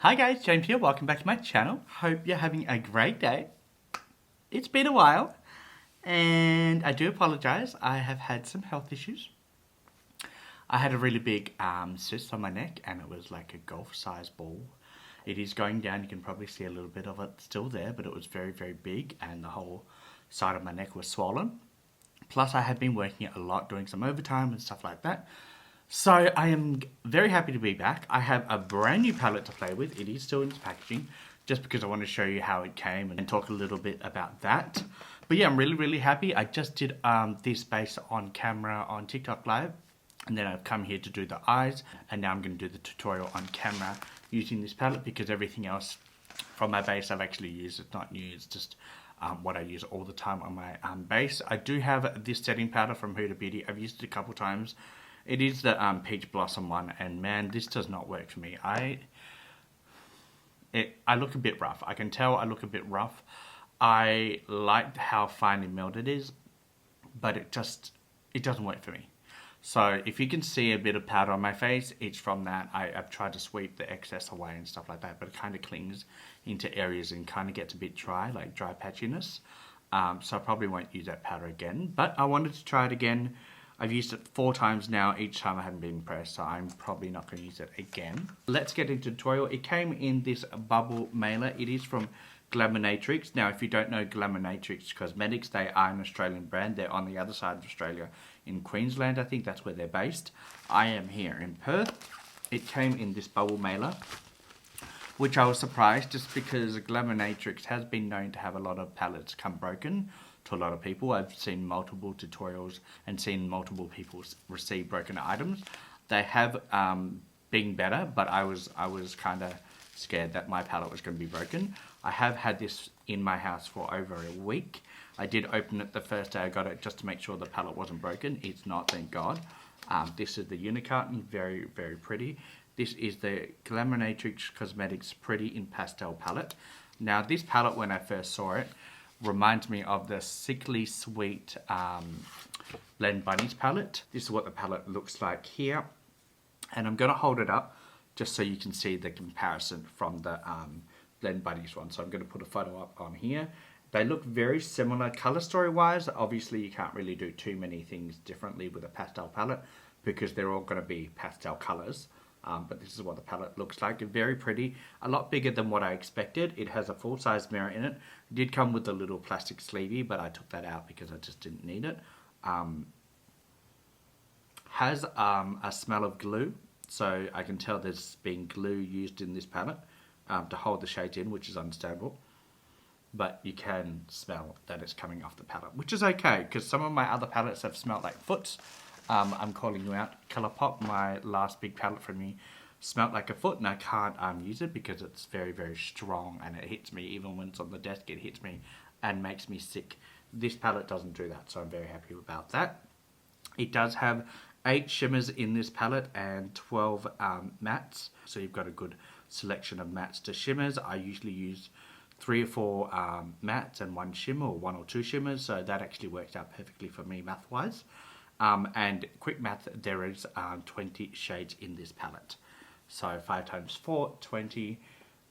Hi guys, James here, welcome back to my channel. Hope you're having a great day. It's been a while, and I do apologise, I have had some health issues. I had a really big cyst on my neck, and it was like a golf-sized ball. It is going down, you can probably see a little bit of it still there, but it was very, very big, and the whole side of my neck was swollen. Plus, I had been working a lot, doing some overtime and stuff like that. So I am very happy to be back. I have a brand new palette to play with. It is still in its packaging, just because I want to show you how it came and talk a little bit about that. But yeah, I'm really, really happy. I just did this base on camera on TikTok Live, and then I've come here to do the eyes, and now I'm going to do the tutorial on camera using this palette, because everything else from my base I've actually used. It's not new, it's just what I use all the time on my base. I do have this setting powder from Huda Beauty. I've used it a couple times. It is the Peach Blossom one, and man, this does not work for me. I look a bit rough. I can tell I look a bit rough. I like how finely melted it is, but it doesn't work for me. So if you can see a bit of powder on my face, it's from that. I've tried to sweep the excess away and stuff like that, but it kind of clings into areas and kind of gets a bit dry, like dry patchiness. So I probably won't use that powder again, but I wanted to try it again. I've used it 4 times now, each time I haven't been impressed, so I'm probably not going to use it again. Let's get into the tutorial. It came in this bubble mailer. It is from Glaminatrix. Now, if you don't know Glaminatrix Cosmetics, they are an Australian brand. They're on the other side of Australia in Queensland. I think that's where they're based. I am here in Perth. It came in this bubble mailer, which I was surprised, just because Glaminatrix has been known to have a lot of palettes come broken to a lot of people. I've seen multiple tutorials and seen multiple people receive broken items. They have been better, but I was kind of scared that my palette was going to be broken. I have had this in my house for over a week. I did open it the first day I got it just to make sure the palette wasn't broken. It's not, thank God. This is the unicarton, very, very pretty. This is the Glaminatrix Cosmetics Pretty in Pastel palette. Now, this palette, when I first saw it, reminds me of the Sickly Sweet Blend Bunnies palette. This is what the palette looks like here. And I'm going to hold it up just so you can see the comparison from the Blend Bunnies one. So I'm going to put a photo up on here. They look very similar color story wise. Obviously you can't really do too many things differently with a pastel palette, because they're all going to be pastel colors. But this is what the palette looks like. Very pretty. A lot bigger than what I expected. It has a full-size mirror in it. It did come with a little plastic sleevey, but I took that out because I just didn't need it. Has a smell of glue. So I can tell there's been glue used in this palette to hold the shades in, which is understandable. But you can smell that it's coming off the palette, which is okay, because some of my other palettes have smelled like foot. I'm calling you out. Colourpop, my last big palette from me, smelt like a foot, and I can't use it because it's very, very strong, and it hits me. Even when it's on the desk, it hits me and makes me sick. This palette doesn't do that, so I'm very happy about that. It does have 8 shimmers in this palette and 12 mattes, so you've got a good selection of mattes to shimmers. I usually use 3 or 4 mattes and 1 shimmer, or 1 or 2 shimmers, so that actually worked out perfectly for me math-wise. And quick math, there is 20 shades in this palette. So 5 times 4, 20.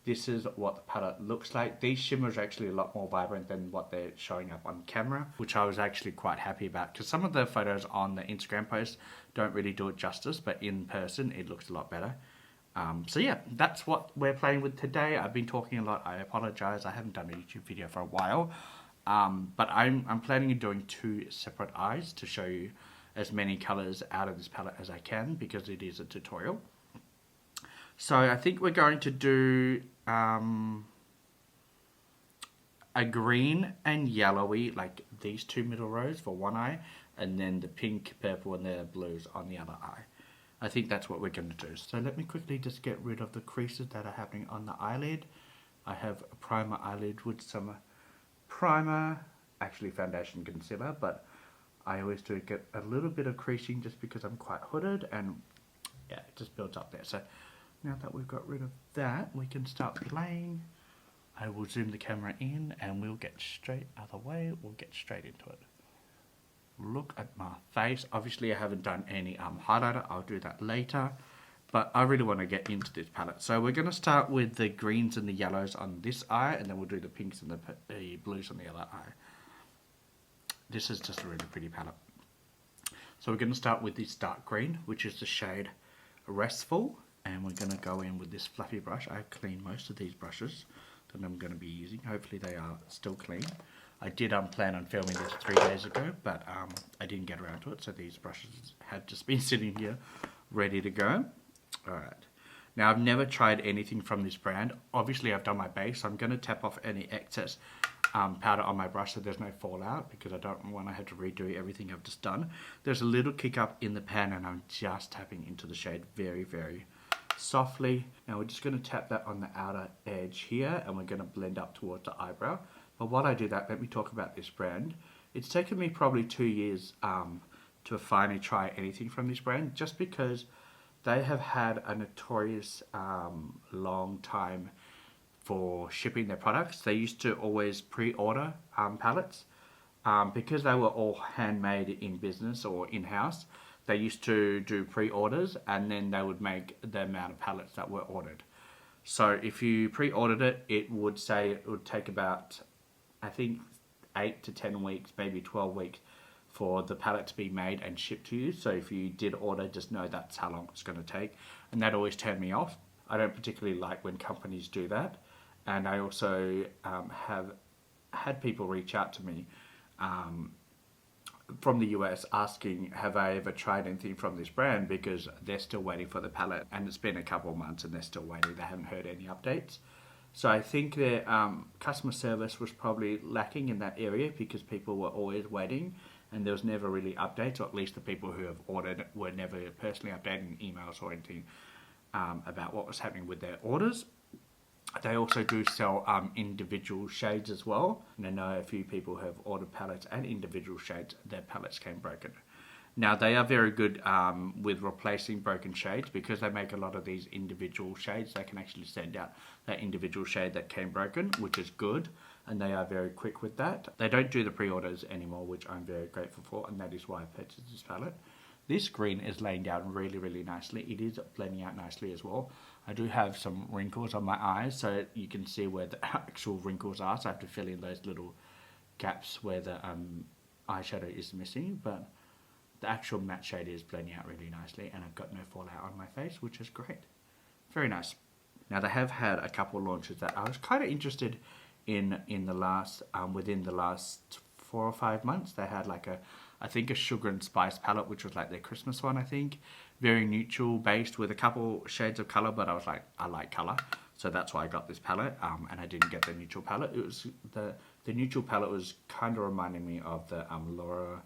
This is what the palette looks like. These shimmers are actually a lot more vibrant than what they're showing up on camera, which I was actually quite happy about, because some of the photos on the Instagram post don't really do it justice, but in person it looks a lot better. So yeah, that's what we're playing with today. I've been talking a lot. I apologize. I haven't done a YouTube video for a while. But I'm planning on doing 2 separate eyes to show you as many colors out of this palette as I can, because it is a tutorial. So I think we're going to do a green and yellowy, like these 2 middle rows for one eye, and then the pink, purple, and the blues on the other eye. I think that's what we're going to do. So let me quickly just get rid of the creases that are happening on the eyelid. I have a primer eyelid with some primer, actually foundation concealer, but I always do get a little bit of creasing just because I'm quite hooded, and yeah, it just builds up there. So now that we've got rid of that, we can start playing. I will zoom the camera in and we'll get straight other way. We'll get straight into it. Look at my face. Obviously I haven't done any highlighter. I'll do that later. But I really want to get into this palette. So we're going to start with the greens and the yellows on this eye, and then we'll do the pinks and the blues on the other eye. This is just a really pretty palette. So we're going to start with this dark green, which is the shade Restful. And we're going to go in with this fluffy brush. I've cleaned most of these brushes that I'm going to be using. Hopefully they are still clean. I did plan on filming this 3 days ago, but I didn't get around to it. So these brushes have just been sitting here ready to go. Alright. Now I've never tried anything from this brand. Obviously I've done my base. I'm going to tap off any excess powder on my brush so there's no fallout, because I don't want to have to redo everything I've just done. There's a little kick up in the pan and I'm just tapping into the shade very, very softly. Now we're just going to tap that on the outer edge here, and we're going to blend up towards the eyebrow. But while I do that, let me talk about this brand. It's taken me probably 2 years to finally try anything from this brand, just because they have had a notorious long time for shipping their products. They used to always pre-order palettes because they were all handmade in business or in-house. They used to do pre-orders, and then they would make the amount of palettes that were ordered. So if you pre-ordered it, it would say it would take about, I think, 8 to 10 weeks, maybe 12 weeks for the palette to be made and shipped to you. So if you did order, just know that's how long it's going to take. And that always turned me off. I don't particularly like when companies do that. And I also have had people reach out to me from the US asking, have I ever tried anything from this brand, because they're still waiting for the palette, and it's been a couple of months and they're still waiting. They haven't heard any updates. So I think their customer service was probably lacking in that area, because people were always waiting and there was never really updates, or at least the people who have ordered were never personally updating emails or anything about what was happening with their orders. They also do sell individual shades as well. And I know a few people who have ordered palettes and individual shades, their palettes came broken. Now they are very good with replacing broken shades, because they make a lot of these individual shades. They can actually send out that individual shade that came broken, which is good. And they are very quick with that. They don't do the pre-orders anymore, which I'm very grateful for. And that is why I purchased this palette. This green is laying down really, really nicely. It is blending out nicely as well. I do have some wrinkles on my eyes, so you can see where the actual wrinkles are. So I have to fill in those little gaps where the eyeshadow is missing. But the actual matte shade is blending out really nicely, and I've got no fallout on my face, which is great. Very nice. Now they have had a couple of launches that I was kind of interested in the last within the last 4 or 5 months. They had like I think a sugar and spice palette, which was like their Christmas one, I think. Very neutral based with a couple shades of color, but I was like, I like color, so that's why I got this palette. And I didn't get the neutral palette. It was the neutral palette was kind of reminding me of the Laura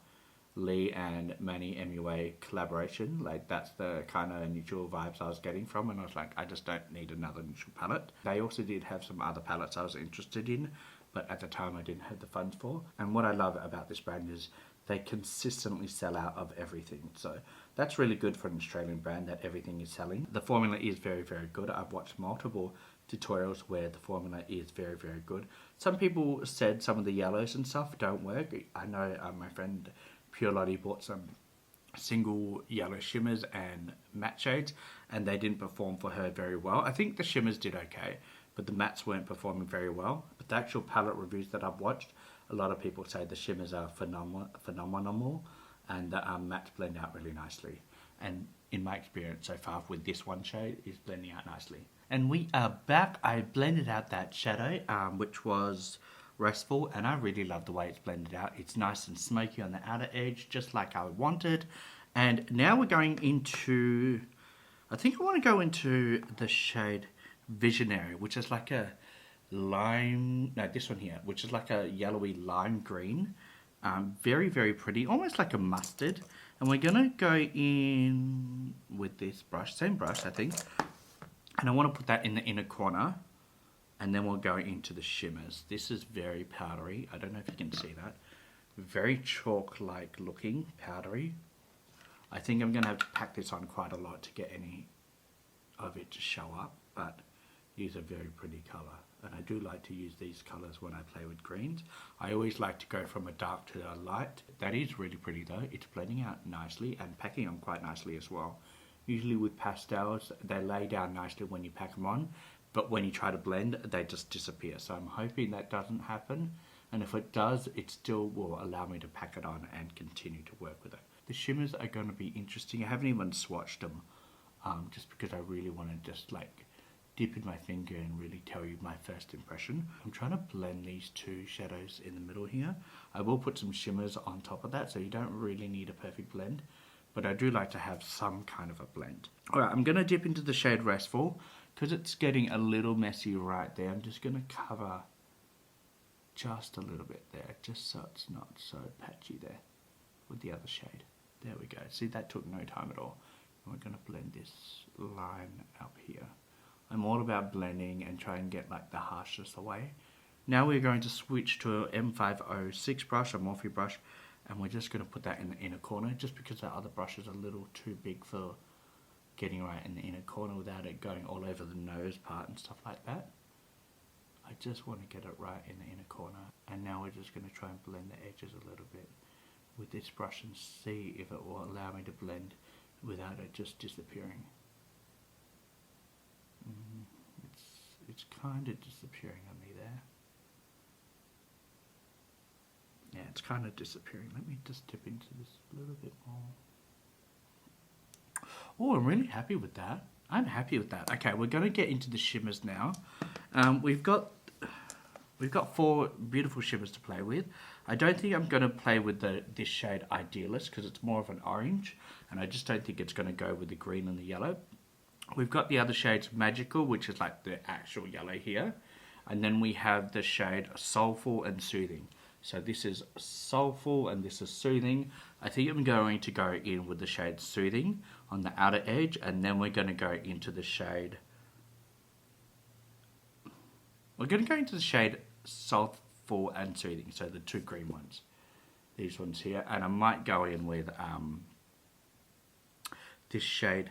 Lee and Manny MUA collaboration. Like that's the kind of neutral vibes I was getting from, and I was like, I just don't need another neutral palette. They also did have some other palettes I was interested in, but at the time I didn't have the funds for. And what I love about this brand is they consistently sell out of everything. So that's really good for an Australian brand, that everything is selling. The formula is very, very good. I've watched multiple tutorials where the formula is very, very good. Some people said some of the yellows and stuff don't work. I know my friend Pure Lottie bought some single yellow shimmers and matte shades, and they didn't perform for her very well. I think the shimmers did okay, but the mattes weren't performing very well. But the actual palette reviews that I've watched, a lot of people say the shimmers are phenomenal, and the mattes blend out really nicely. And in my experience so far with this one shade, is blending out nicely. And we are back. I blended out that shadow, which was Restful, and I really love the way it's blended out. It's nice and smoky on the outer edge, just like I wanted. And now we're going into, I think I want to go into the shade Visionary, which is like a lime, no, this one here, which is like a yellowy lime green. Very, very pretty, almost like a mustard. And we're gonna go in with this brush, same brush I think, and I want to put that in the inner corner, and then we'll go into the shimmers. This is very powdery. I don't know if you can see that. Very chalk-like looking, powdery. I think I'm gonna have to pack this on quite a lot to get any of it to show up, but these are very pretty color. And I do like to use these colors when I play with greens. I always like to go from a dark to a light. That is really pretty though. It's blending out nicely and packing on quite nicely as well. Usually with pastels, they lay down nicely when you pack them on, but when you try to blend, they just disappear. So I'm hoping that doesn't happen, and if it does, it still will allow me to pack it on and continue to work with it. The shimmers are going to be interesting. I haven't even swatched them, just because I really want to just like dip in my finger and really tell you my first impression. I'm trying to blend these two shadows in the middle here. I will put some shimmers on top of that, so you don't really need a perfect blend, but I do like to have some kind of a blend. Alright, I'm going to dip into the shade Restful, because it's getting a little messy right there. I'm just going to cover just a little bit there, just so it's not so patchy there with the other shade. There we go. See, that took no time at all. And we're going to blend this line up here. I'm all about blending and try and get like the harshness away. Now we're going to switch to an M506 brush, a Morphe brush, and we're just going to put that in the inner corner, just because the other brush is a little too big for getting right in the inner corner without it going all over the nose part and stuff like that. I just want to get it right in the inner corner. And now we're just going to try and blend the edges a little bit with this brush and see if it will allow me to blend without it just disappearing. It's kind of disappearing on me there. Yeah, it's kind of disappearing. Let me just dip into this a little bit more. Oh, I'm really happy with that. I'm happy with that. Okay, we're going to get into the shimmers now. We've got 4 beautiful shimmers to play with. I don't think I'm going to play with this shade Idealist, because it's more of an orange, and I just don't think it's going to go with the green and the yellow. We've got the other shades Magical, which is like the actual yellow here, and then we have the shade Soulful and Soothing. So this is Soulful and this is Soothing. I think I'm going to go in with the shade Soothing on the outer edge, and then we're going to go into the shade... We're going to go into the shade Soulful and Soothing, so the 2 green ones. These ones here, and I might go in with this shade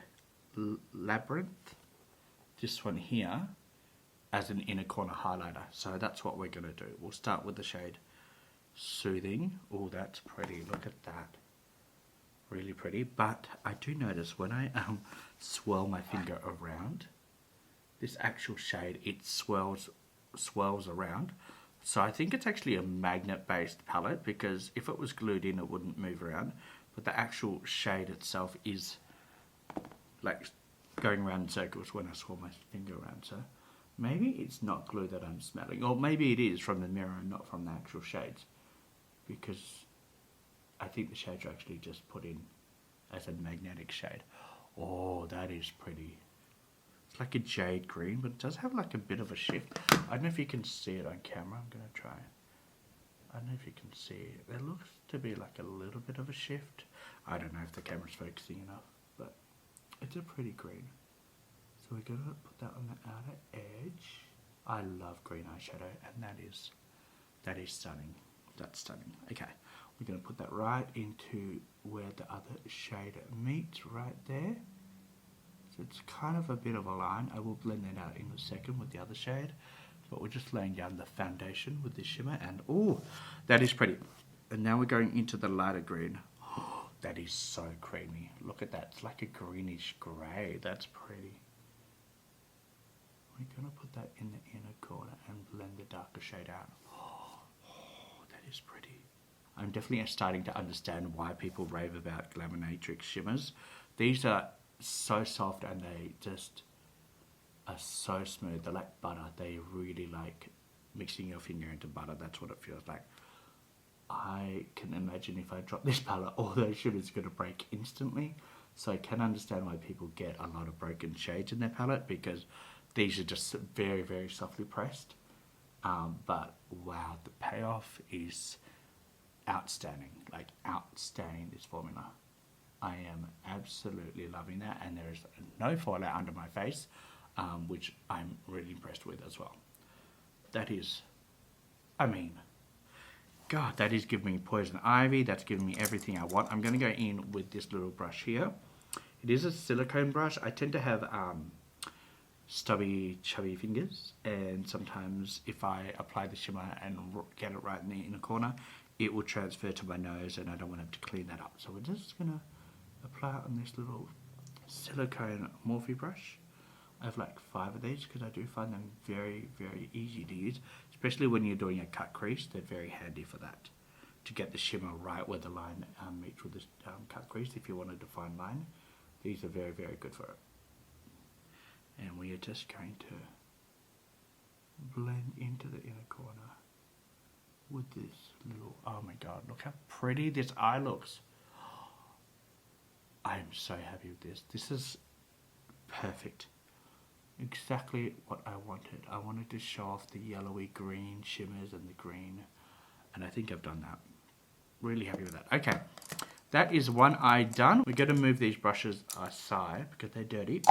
Labyrinth, this one here, as an inner corner highlighter. So that's what we're going to do. We'll start with the shade Soothing. Oh, that's pretty. Look at that. Really pretty. But I do notice when I swirl my finger around, this actual shade, it swirls around. So I think it's actually a magnet-based palette, because if it was glued in, it wouldn't move around. But the actual shade itself is like going around in circles when I swirl my finger around. So maybe it's not glue that I'm smelling, or maybe it is from the mirror and not from the actual shades, because I think the shades are actually just put in as a magnetic shade. Oh, that is pretty. It's like a jade green, but it does have like a bit of a shift. I don't know if you can see it on camera. I'm going to try. I don't know if you can see it. There looks to be like a little bit of a shift. I don't know if the camera's focusing enough, but it's a pretty green. So we're going to put that on the outer edge. I love green eyeshadow, and that is stunning. That's stunning. Okay, we're going to put that right into where the other shade meets, right there. So it's kind of a bit of a line. I will blend that out in a second with the other shade, but we're just laying down the foundation with the shimmer, and oh, that is pretty. And now we're going into the lighter green. Oh, that is so creamy. Look at that. It's like a greenish grey. That's pretty. We're going to put that in the inner corner and blend the darker shade out. Oh, that is pretty. I'm definitely starting to understand why people rave about Glaminatrix shimmers. These are so soft, and they just are so smooth. They're like butter. They really like mixing your finger into butter. That's what it feels like. I can imagine if I drop this palette, all those shimmers are going to break instantly. So I can understand why people get a lot of broken shades in their palette, because these are just very, very softly pressed. But wow, the payoff is outstanding. Like outstanding, this formula. I am absolutely loving that, and there is no fallout under my face, which I'm really impressed with as well. That is, I mean, God, that is giving me poison ivy. That's giving me everything I want. I'm going to go in with this little brush here. It is a silicone brush. I tend to have stubby, chubby fingers, and sometimes if I apply the shimmer and get it right in the inner corner, it will transfer to my nose, and I don't want to have to clean that up. So we're just going to apply it on this little silicone Morphe brush. I have like 5 of these because I do find them very, very easy to use, especially when you're doing a cut crease. They're very handy for that, to get the shimmer right where the line meets with the cut crease. If you want a defined line, these are very, very good for it. And we are just going to blend into the inner corner with this little, oh my god, look how pretty this eye looks. I am so happy with this. This is perfect. Exactly what I wanted. I wanted to show off the yellowy green shimmers and the green, and I think I've done that. Really happy with that. Okay, that is one eye done. We're going to move these brushes aside because they're dirty,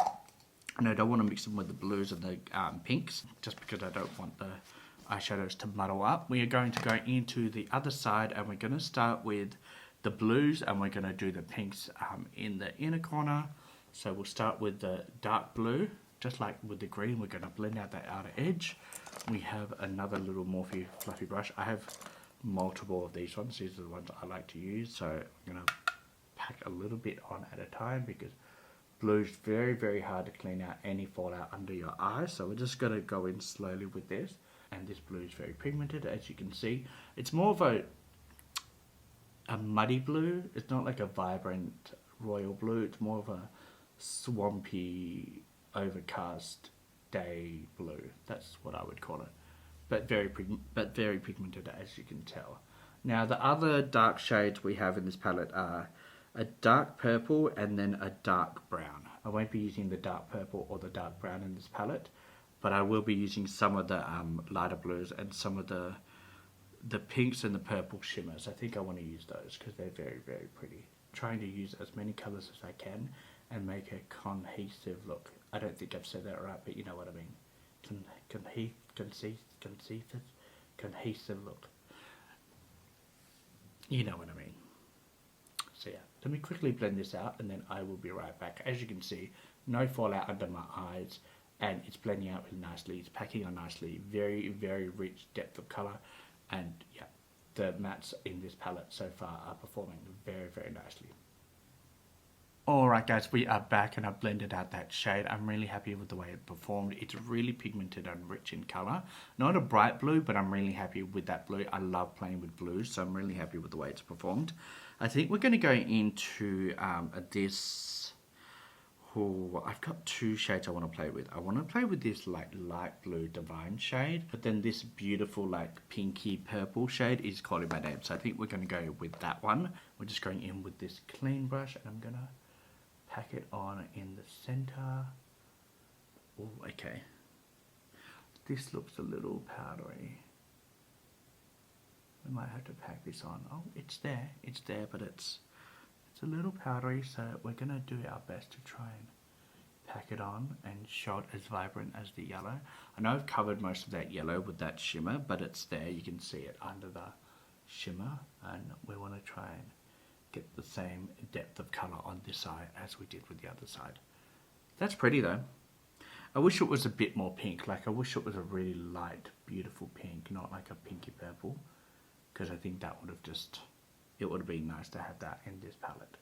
and I don't want to mix them with the blues and the pinks, just because I don't want the eyeshadows to muddle up. We are going to go into the other side, and we're going to start with the blues, and we're going to do the pinks in the inner corner. So we'll start with the dark blue. Just like with the green, we're going to blend out that outer edge. We have another little Morphe fluffy brush. I have multiple of these ones. These are the ones I like to use. So I'm going to pack a little bit on at a time because blue's very, very hard to clean out any fallout under your eyes. So we're just going to go in slowly with this. And this blue is very pigmented, as you can see. It's more of a muddy blue. It's not like a vibrant royal blue. It's more of a swampy, overcast day blue. That's what I would call it, but very pigmented, as you can tell. Now the other dark shades we have in this palette are a dark purple and then a dark brown. I won't be using the dark purple or the dark brown in this palette, but I will be using some of the lighter blues and some of the pinks and the purple shimmers. I think I want to use those because they're very, very pretty. Trying to use as many colours as I can and make a cohesive look. I don't think I've said that right, but you know what I mean. Cohesive look. You know what I mean. So yeah, let me quickly blend this out and then I will be right back. As you can see, no fallout under my eyes and it's blending out really nicely. It's packing on nicely. Very, very rich depth of colour, and yeah, the mattes in this palette so far are performing very, very nicely. Alright guys, we are back and I've blended out that shade. I'm really happy with the way it performed. It's really pigmented and rich in colour. Not a bright blue, but I'm really happy with that blue. I love playing with blues, so I'm really happy with the way it's performed. I think we're going to go into this. Oh, I've got 2 shades I want to play with. I want to play with this like light blue divine shade, but then this beautiful like pinky purple shade is calling my name. So I think we're going to go with that one. We're just going in with this clean brush and I'm going to pack it on in the center. Oh, okay. This looks a little powdery. We might have to pack this on. Oh, it's there, but it's a little powdery, so we're gonna do our best to try and pack it on and show it as vibrant as the yellow. I know I've covered most of that yellow with that shimmer, but it's there. You can see it under the shimmer, and we want to try and get the same depth of colour on this side as we did with the other side. That's pretty though. I wish it was a bit more pink. Like I wish it was a really light, beautiful pink, not like a pinky purple, because I think that would have just, it would have been nice to have that in this palette.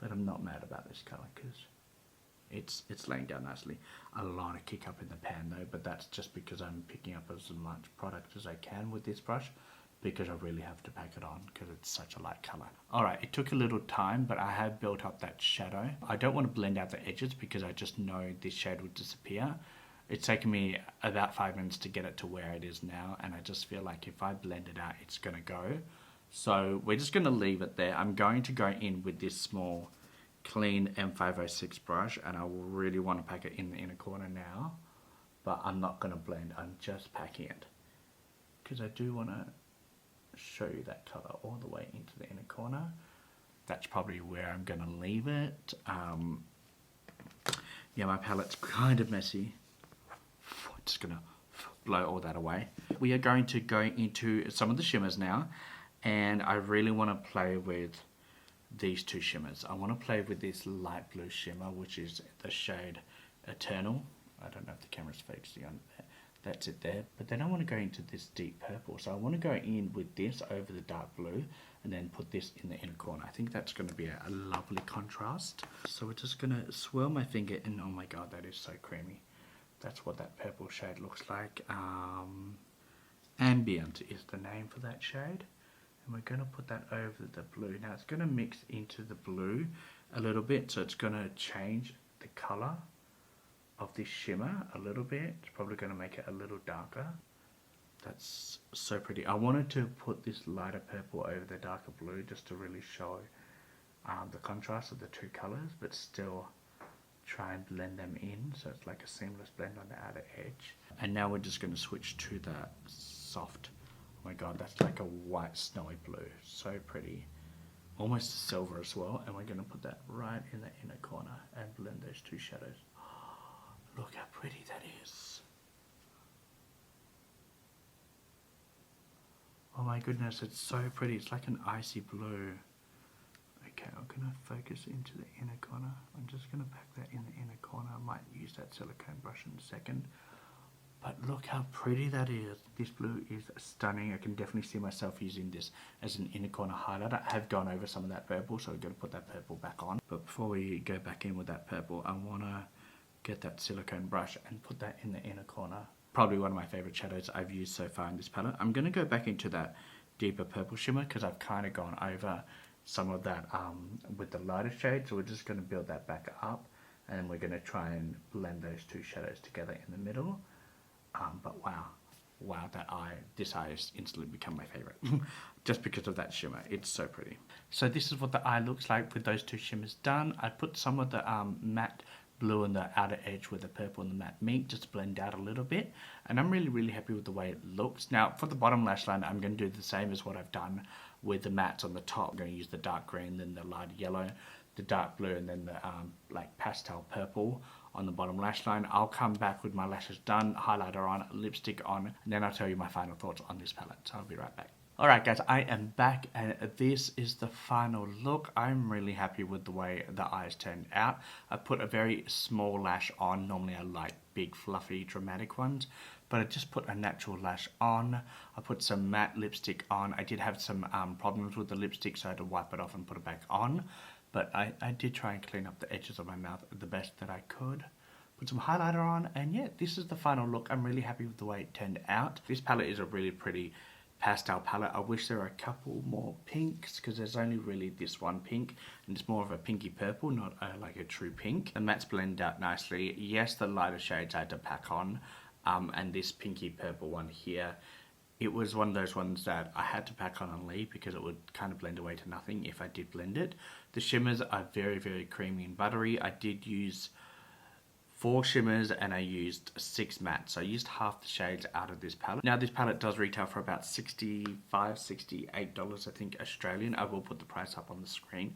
But I'm not mad about this colour because it's laying down nicely. A lot of kick up in the pan though, but that's just because I'm picking up as much product as I can with this brush, because I really have to pack it on because it's such a light colour. Alright, it took a little time, but I have built up that shadow. I don't want to blend out the edges because I just know this shade would disappear. It's taken me about 5 minutes to get it to where it is now, and I just feel like if I blend it out, it's going to go. So we're just going to leave it there. I'm going to go in with this small clean M506 brush, and I will really want to pack it in the inner corner now, but I'm not going to blend. I'm just packing it because I do want to show you that colour all the way into the inner corner. That's probably where I'm going to leave it. Yeah, my palette's kind of messy. Just going to blow all that away. We are going to go into some of the shimmers now, and I really want to play with these 2 shimmers. I want to play with this light blue shimmer, which is the shade Eternal. I don't know if the camera's focusing on that. That's it there. But then I want to go into this deep purple. So I want to go in with this over the dark blue and then put this in the inner corner. I think that's going to be a lovely contrast. So we're just going to swirl my finger in. Oh my god, that is so creamy. That's what that purple shade looks like. Ambient is the name for that shade. And we're going to put that over the blue. Now it's going to mix into the blue a little bit, so it's going to change the colour of this shimmer a little bit. It's probably going to make it a little darker. That's so pretty. I wanted to put this lighter purple over the darker blue just to really show the contrast of the two colours, but still try and blend them in so it's like a seamless blend on the outer edge. And now we're just going to switch to the soft. Oh my god, that's like a white snowy blue. So pretty. Almost silver as well. And we're going to put that right in the inner corner and blend those two shadows. Look how pretty that is. Oh my goodness, it's so pretty. It's like an icy blue. Okay, I'm going to focus into the inner corner. I'm just going to pack that in the inner corner. I might use that silicone brush in a second. But look how pretty that is. This blue is stunning. I can definitely see myself using this as an inner corner highlighter. I have gone over some of that purple, so I'm going to put that purple back on. But before we go back in with that purple, I want to get that silicone brush and put that in the inner corner. Probably one of my favourite shadows I've used so far in this palette. I'm going to go back into that deeper purple shimmer because I've kind of gone over some of that with the lighter shade. So we're just going to build that back up, and then we're going to try and blend those two shadows together in the middle. But wow, this eye has instantly become my favourite just because of that shimmer. It's so pretty. So this is what the eye looks like with those two shimmers done. I put some of the matte blue on the outer edge with the purple and the matte mink just to blend out a little bit, and I'm really happy with the way it looks. Now for the bottom lash line, I'm going to do the same as what I've done with the mattes on the top. I'm going to use the dark green, then the light yellow, the dark blue, and then the like pastel purple on the bottom lash line. I'll come back with my lashes done, highlighter on, lipstick on, and then I'll tell you my final thoughts on this palette. So I'll be right back. Alright guys, I am back and this is the final look. I'm really happy with the way the eyes turned out. I put a very small lash on. Normally I like big fluffy dramatic ones, but I just put a natural lash on. I put some matte lipstick on. I did have some problems with the lipstick, so I had to wipe it off and put it back on. But I did try and clean up the edges of my mouth the best that I could. Put some highlighter on, and yeah, this is the final look. I'm really happy with the way it turned out. This palette is a really pretty pastel palette. I wish there were a couple more pinks because there's only really this one pink, and it's more of a pinky purple, not like a true pink. The mattes blend out nicely. Yes, the lighter shades I had to pack on, and this pinky purple one here, it was one of those ones that I had to pack on and leave because it would kind of blend away to nothing if I did blend it. The shimmers are very creamy and buttery. I did use 4 shimmers and I used 6 mattes. So I used half the shades out of this palette. Now this palette does retail for about $65, $68 I think Australian. I will put the price up on the screen.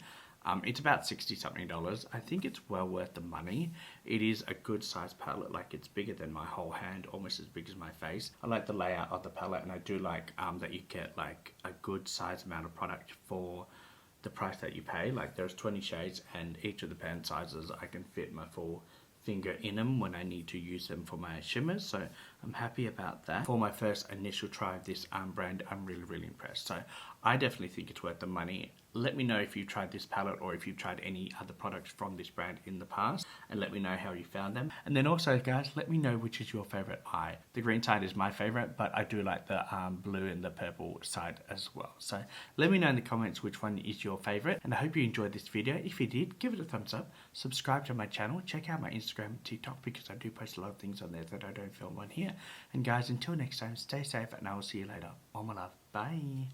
It's about $60 something. I think it's well worth the money. It is a good size palette, like it's bigger than my whole hand, almost as big as my face. I like the layout of the palette, and I do like that you get like a good size amount of product for the price that you pay. Like there's 20 shades, and each of the pan sizes I can fit my full finger in them when I need to use them for my shimmers, so I'm happy about that. For my first initial try of this brand, I'm really impressed, so I definitely think it's worth the money. Let me know if you've tried this palette or if you've tried any other products from this brand in the past, and let me know how you found them. And then also guys, let me know which is your favorite eye. The green side is my favorite, but I do like the blue and the purple side as well. So let me know in the comments which one is your favorite, and I hope you enjoyed this video. If you did, give it a thumbs up, subscribe to my channel, check out my Instagram and TikTok because I do post a lot of things on there that I don't film on here. And guys, until next time, stay safe and I will see you later. All my love. Bye.